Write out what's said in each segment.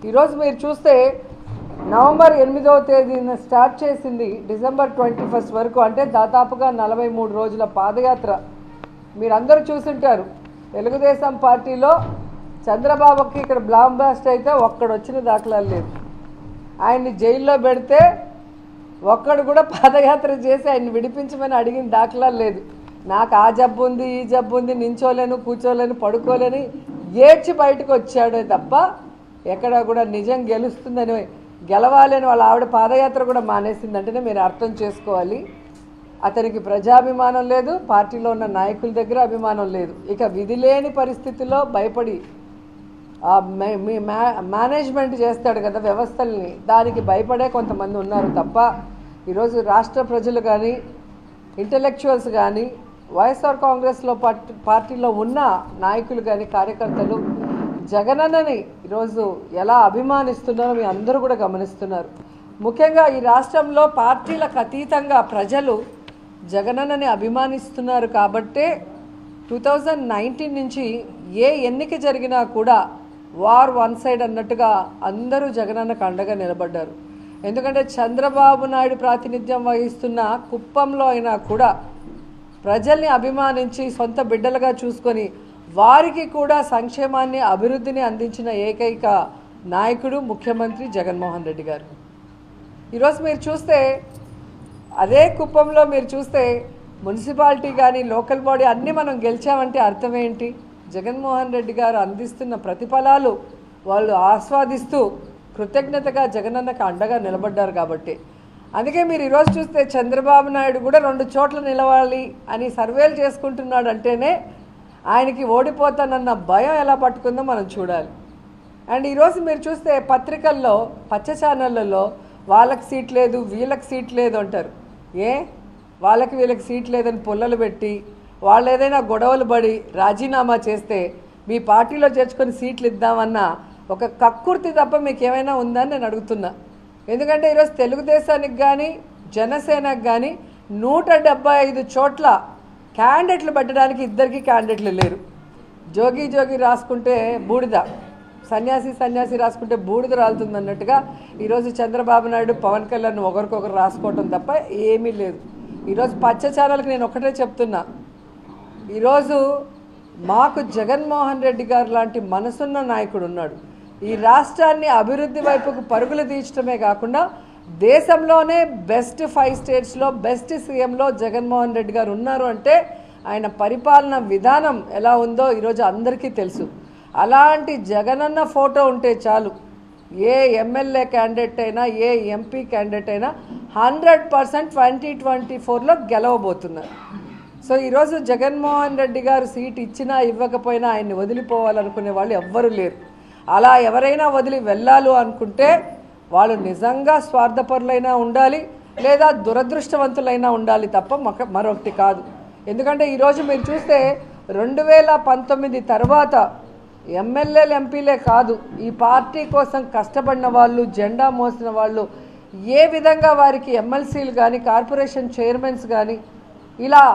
ఈరోజు మీరు చూస్తే నవంబర్ 8వ తేదీన స్టార్ట్ చేసింది డిసెంబర్ 21 వరకు, అంటే దాదాపుగా 43 రోజుల పాదయాత్ర. మీరందరూ చూసుంటారు. తెలుగుదేశం పార్టీలో చంద్రబాబుకి ఇక్కడ బ్లాంబాస్ట్ అయితే ఒక్కడొచ్చిన దాఖలాలు లేదు. ఆయన్ని జైల్లో పెడితే ఒక్కడు కూడా పాదయాత్ర చేసి ఆయన్ని విడిపించమని అడిగిన దాఖలాలు లేదు. నాకు ఆ జబ్బు ఉంది, ఈ జబ్బు ఉంది, నించోలేను, కూర్చోలేను, పడుకోలేని ఏడ్చి బయటకు వచ్చాడే తప్ప ఎక్కడ కూడా నిజం గెలుస్తుందని, గెలవాలని వాళ్ళ ఆవిడ పాదయాత్ర కూడా మానేసిందంటేనే మీరు అర్థం చేసుకోవాలి. అతనికి ప్రజాభిమానం లేదు, పార్టీలో ఉన్న నాయకుల దగ్గర అభిమానం లేదు. ఇక విధి లేని పరిస్థితుల్లో భయపడి మేనేజ్మెంట్ చేస్తాడు కదా వ్యవస్థల్ని, దానికి భయపడే కొంతమంది ఉన్నారు తప్ప ఈరోజు రాష్ట్ర ప్రజలు కానీ ఇంటలెక్చువల్స్ కానీ వైఎస్ఆర్ కాంగ్రెస్లో పార్టీలో ఉన్న నాయకులు కానీ కార్యకర్తలు జగనన్నని ఈరోజు ఎలా అభిమానిస్తున్నారో మీ అందరూ కూడా గమనిస్తున్నారు. ముఖ్యంగా ఈ రాష్ట్రంలో పార్టీలకు అతీతంగా ప్రజలు జగనన్నని అభిమానిస్తున్నారు కాబట్టే 2019 నుంచి ఏ ఎన్నిక జరిగినా కూడా వార్ వన్ సైడ్ అన్నట్టుగా అందరూ జగనన్నకు అండగా నిలబడ్డారు. ఎందుకంటే చంద్రబాబు నాయుడు ప్రాతినిధ్యం వహిస్తున్న కుప్పంలో అయినా కూడా ప్రజల్ని అభిమానించి సొంత బిడ్డలుగా చూసుకొని వారికి కూడా సంక్షేమాన్ని, అభివృద్ధిని అందించిన ఏకైక నాయకుడు ముఖ్యమంత్రి జగన్మోహన్ రెడ్డి గారు. ఈరోజు మీరు చూస్తే అదే కుప్పంలో మీరు చూస్తే మున్సిపాలిటీ కానీ లోకల్ బాడీ అన్నీ మనం గెలిచామంటే అర్థం ఏంటి? జగన్మోహన్ రెడ్డి గారు అందిస్తున్న ప్రతిఫలాలు వాళ్ళు ఆస్వాదిస్తూ కృతజ్ఞతగా జగనన్నకు అండగా నిలబడ్డారు కాబట్టి. అందుకే మీరు ఈరోజు చూస్తే చంద్రబాబు నాయుడు కూడా 2 చోట్ల నిలవాలి అని సర్వేలు చేసుకుంటున్నాడు అంటేనే ఆయనకి ఓడిపోతానన్న భయం ఎలా పట్టుకుందో మనం చూడాలి. అండ్ ఈరోజు మీరు చూస్తే పత్రికల్లో, పచ్చ ఛానళ్ళల్లో వాళ్ళకి సీట్ లేదు, వీళ్ళకి సీట్ లేదు అంటారు. వాళ్ళకి వీళ్ళకి సీట్ లేదని పుల్లలు పెట్టి వాళ్ళు ఏదైనా గొడవలు పడి రాజీనామా చేస్తే మీ పార్టీలో చేర్చుకొని సీట్లు ఇద్దామన్న ఒక కక్కుర్తి తప్ప మీకు ఏమైనా ఉందని నేను అడుగుతున్నా. ఎందుకంటే ఈరోజు తెలుగుదేశానికి కానీ జనసేనకు కానీ 175 చోట్ల క్యాండిడేట్లు పెట్టడానికి ఇద్దరికి క్యాండిడేట్లు లేరు. జోగి రాసుకుంటే బూడిద, సన్యాసి రాసుకుంటే బూడిద రాలుతుంది అన్నట్టుగా ఈరోజు చంద్రబాబు నాయుడు, పవన్ కళ్యాణ్ ఒకరికొకరు రాసుకోవటం తప్ప ఏమీ లేదు. ఈరోజు పచ్చ ఛానల్కి నేను ఒకటే చెప్తున్నా, ఈరోజు మాకు జగన్మోహన్ రెడ్డి గారు లాంటి మనసున్న నాయకుడు ఉన్నాడు. ఈ రాష్ట్రాన్ని అభివృద్ధి వైపుకు పరుగులు తీర్చడమే కాకుండా దేశంలోనే బెస్ట్ 5 స్టేట్స్లో బెస్ట్ సీఎంలో జగన్మోహన్ రెడ్డి గారు ఉన్నారు అంటే ఆయన పరిపాలన విధానం ఎలా ఉందో ఈరోజు అందరికీ తెలుసు. అలాంటి జగనన్న ఫోటో ఉంటే చాలు, ఏ ఎమ్మెల్యే క్యాండిడేట్ అయినా, ఏ ఎంపీ క్యాండిడేట్ అయినా 100% 2024లో గెలవబోతున్నారు. సో ఈరోజు జగన్మోహన్ రెడ్డి గారు సీట్ ఇచ్చినా ఇవ్వకపోయినా ఆయన్ని వదిలిపోవాలనుకునే వాళ్ళు ఎవ్వరూ లేరు. అలా ఎవరైనా వదిలి వెళ్ళాలి అనుకుంటే వాళ్ళు నిజంగా స్వార్థపరులైనా ఉండాలి, లేదా దురదృష్టవంతులైనా ఉండాలి తప్ప మరొకటి కాదు. ఎందుకంటే ఈరోజు మీరు చూస్తే 2019 తర్వాత ఎమ్మెల్యేలు, ఎంపీలే కాదు, ఈ పార్టీ కోసం కష్టపడిన వాళ్ళు, జెండా మోసిన వాళ్ళు ఏ విధంగా వారికి ఎమ్మెల్సీలు కానీ, కార్పొరేషన్ చైర్మన్స్ కానీ ఇలా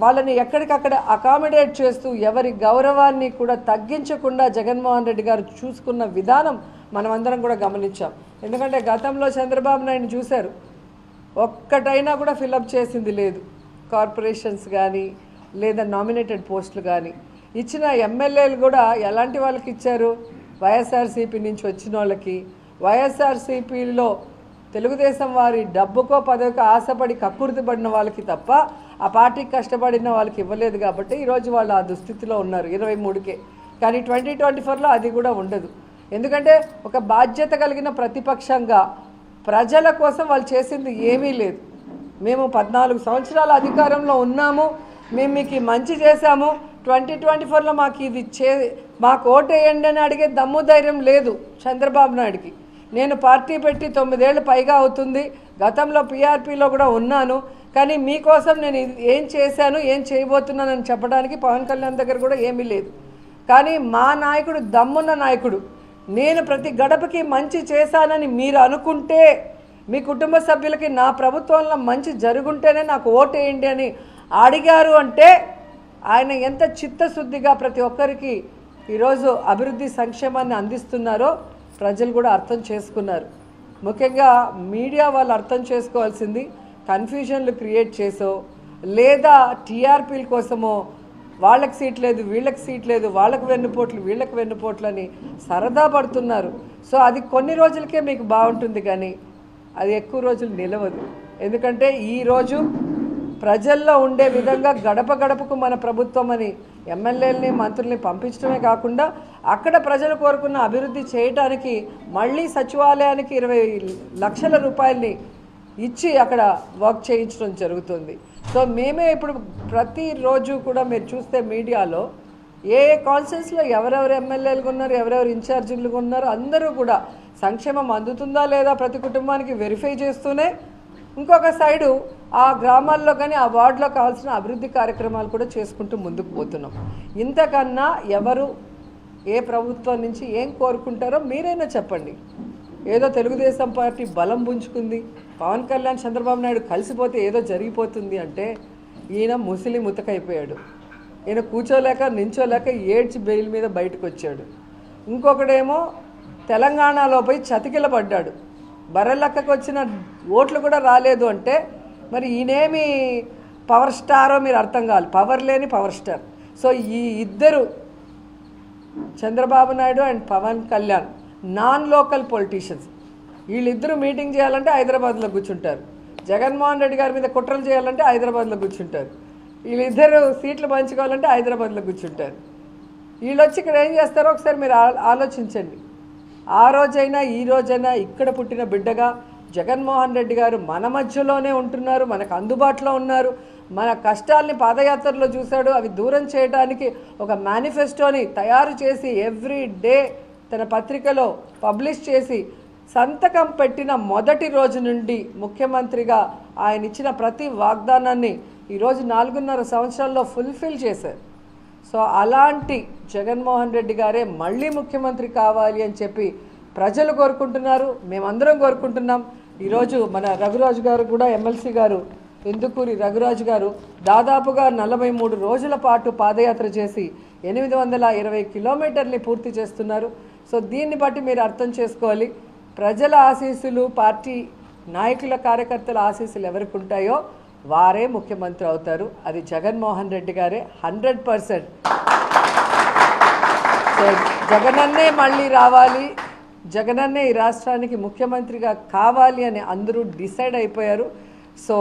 వాళ్ళని ఎక్కడికక్కడ అకామిడేట్ చేస్తూ ఎవరి గౌరవాన్ని కూడా తగ్గించకుండా జగన్మోహన్ రెడ్డి గారు చూసుకున్న విధానం మనమందరం కూడా గమనించాం. ఎందుకంటే గతంలో చంద్రబాబు నాయుడు చూశారు, ఒక్కటైనా కూడా ఫిలప్ చేసింది లేదు. కార్పొరేషన్స్ కానీ లేదా నామినేటెడ్ పోస్టులు కానీ ఇచ్చిన ఎమ్మెల్యేలు కూడా ఎలాంటి వాళ్ళకి ఇచ్చారు? వైఎస్ఆర్సీపీ నుంచి వచ్చిన వాళ్ళకి, వైఎస్ఆర్సీపీలో తెలుగుదేశం వారి డబ్బుకో పదవికో ఆశపడి కక్కుర్తి పడిన వాళ్ళకి తప్ప ఆ పార్టీకి కష్టపడిన వాళ్ళకి ఇవ్వలేదు. కాబట్టి ఈరోజు వాళ్ళు ఆ దుస్థితిలో ఉన్నారు 23కే. కానీ 2024లో అది కూడా ఉండదు. ఎందుకంటే ఒక బాధ్యత కలిగిన ప్రతిపక్షంగా ప్రజల కోసం వాళ్ళు చేసింది ఏమీ లేదు. మేము 14 సంవత్సరాల అధికారంలో ఉన్నాము, మేము మీకు మంచి చేశాము, 2024లో మాకు ఓటేయండి అని అడిగే దమ్ము ధైర్యం లేదు చంద్రబాబు నాయుడికి. నేను పార్టీ పెట్టి 9 ఏళ్ళు పైగా అవుతుంది, గతంలో పీఆర్పీలో కూడా ఉన్నాను, కానీ మీకోసం నేను ఏం చేశాను, ఏం చేయబోతున్నానని చెప్పడానికి పవన్ కళ్యాణ్ దగ్గర కూడా ఏమీ లేదు. కానీ మా నాయకుడు దమ్మున్న నాయకుడు, నేను ప్రతి గడపకి మంచి చేశానని మీరు అనుకుంటే, మీ కుటుంబ సభ్యులకి నా ప్రభుత్వంలో మంచి జరుగుంటేనే నాకు ఓటేయండి అని అడిగారు అంటే ఆయన ఎంత చిత్తశుద్ధిగా ప్రతి ఒక్కరికి ఈరోజు అభివృద్ధి సంక్షేమాన్ని అందిస్తున్నారో ప్రజలు కూడా అర్థం చేసుకున్నారు. ముఖ్యంగా మీడియా వాళ్ళు అర్థం చేసుకోవాల్సింది, కన్ఫ్యూజన్లు క్రియేట్ చేసో లేదా టీఆర్పీల కోసమో వాళ్ళకి సీట్ లేదు, వీళ్ళకి సీట్ లేదు, వాళ్ళకి వెన్నుపోట్లు, వీళ్ళకి వెన్నుపోట్లు అని సరదా పడుతున్నారు. సో అది కొన్ని రోజులకే మీకు బాగుంటుంది, కానీ అది ఎక్కువ రోజులు నిలవదు. ఎందుకంటే ఈరోజు ప్రజల్లో ఉండే విధంగా గడప గడపకు మన ప్రభుత్వం అని ఎమ్మెల్యేలని మంత్రుల్ని పంపించడమే కాకుండా అక్కడ ప్రజలు కోరుకున్న అభివృద్ధి చేయడానికి మళ్ళీ సచివాలయానికి 20 లక్షల రూపాయలని ఇచ్చి అక్కడ వర్క్ చేయించడం జరుగుతుంది. సో మేమే ఇప్పుడు ప్రతిరోజు కూడా మీరు చూస్తే మీడియాలో ఏ కాన్స్టిట్యూన్సీలో ఎవరెవరు ఎమ్మెల్యేలుగా ఉన్నారు, ఎవరెవరు ఇన్ఛార్జీలుగా ఉన్నారు, అందరూ కూడా సంక్షేమం అందుతుందా లేదా ప్రతి కుటుంబానికి వెరిఫై చేస్తూనే ఇంకొక సైడు ఆ గ్రామాల్లో కానీ ఆ వార్డులో కావాల్సిన అభివృద్ధి కార్యక్రమాలు కూడా చేసుకుంటూ ముందుకు పోతున్నాం. ఇంతకన్నా ఎవరు ఏ ప్రభుత్వం నుంచి ఏం కోరుకుంటారో మీరైనా చెప్పండి. ఏదో తెలుగుదేశం పార్టీ బలం పుంజుకుంది, పవన్ కళ్యాణ్ చంద్రబాబు నాయుడు కలిసిపోతే ఏదో జరిగిపోతుంది అంటే ఈయన ముసిలి ముతకైపోయాడు. ఈయన కూర్చోలేక నించోలేక ఏడ్చి బెయిల్ మీద బయటకు వచ్చాడు. ఇంకొకడేమో తెలంగాణలో పోయి చతికిల పడ్డాడు. బర్రెలక్కకు వచ్చిన ఓట్లు కూడా రాలేదు అంటే మరి ఈయనేమి పవర్ స్టారో మీరు అర్థం కావాలి. పవర్ లేని పవర్ స్టార్. సో ఈ ఇద్దరు Chandrababu Naidu and Pawan Kalyan non local politicians. వీళ్ళిద్దరూ మీటింగ్ చేయాలంటే హైదరాబాద్లో కూర్చుంటారు. జగన్మోహన్ రెడ్డి గారి మీద కుట్రలు చేయాలంటే హైదరాబాద్లో కూర్చుంటారు. వీళ్ళిద్దరు సీట్లు పంచుకోవాలంటే హైదరాబాద్లో కూర్చుంటారు. వీళ్ళు వచ్చి ఇక్కడ ఏం చేస్తారో ఒకసారి మీరు ఆలోచించండి. ఆ రోజైనా ఈ రోజైనా ఇక్కడ పుట్టిన బిడ్డగా జగన్మోహన్ రెడ్డి గారు మన మధ్యలోనే ఉంటున్నారు, మనకు అందుబాటులో ఉన్నారు. మన కష్టాల్ని పాదయాత్రలో చూశాడు, అవి దూరం చేయడానికి ఒక మేనిఫెస్టోని తయారు చేసి ఎవ్రీ డే తన పత్రికలో పబ్లిష్ చేసి సంతకం పెట్టిన మొదటి రోజు నుండి ముఖ్యమంత్రిగా ఆయన ఇచ్చిన ప్రతి వాగ్దానాన్ని ఈరోజు 4.5 సంవత్సరాల్లో ఫుల్ఫిల్ చేశారు. సో అలాంటి జగన్మోహన్ రెడ్డి గారే మళ్ళీ ముఖ్యమంత్రి కావాలి అని చెప్పి ప్రజలు కోరుకుంటున్నారు, మేమందరం కోరుకుంటున్నాం. ఈరోజు మన రఘురాజు గారు కూడా ఎమ్మెల్సీ గారు ఇందుకూరి రఘురాజు గారు దాదాపుగా 43 రోజుల పాటు పాదయాత్ర చేసి 820 కిలోమీటర్ని పూర్తి చేస్తున్నారు. సో దీన్ని బట్టి మీరు అర్థం చేసుకోవాలి, ప్రజల ఆశీస్సులు, పార్టీ నాయకుల కార్యకర్తల ఆశీస్సులు ఎవరికి ఉంటాయో వారే ముఖ్యమంత్రి అవుతారు. అది జగన్మోహన్ రెడ్డి గారే 100%. జగనన్నే మళ్ళీ రావాలి, జగనన్నే ఈ రాష్ట్రానికి ముఖ్యమంత్రిగా కావాలి అని అందరూ డిసైడ్ అయిపోయారు. సో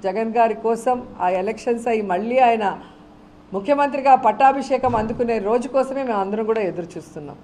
జగన్ గారి కోసం ఆ ఎలక్షన్స్ అయ్యి మళ్ళీ ఆయన ముఖ్యమంత్రిగా పట్టాభిషేకం అందుకునే రోజు కోసమే మేము అందరం కూడా ఎదురు చూస్తున్నాం.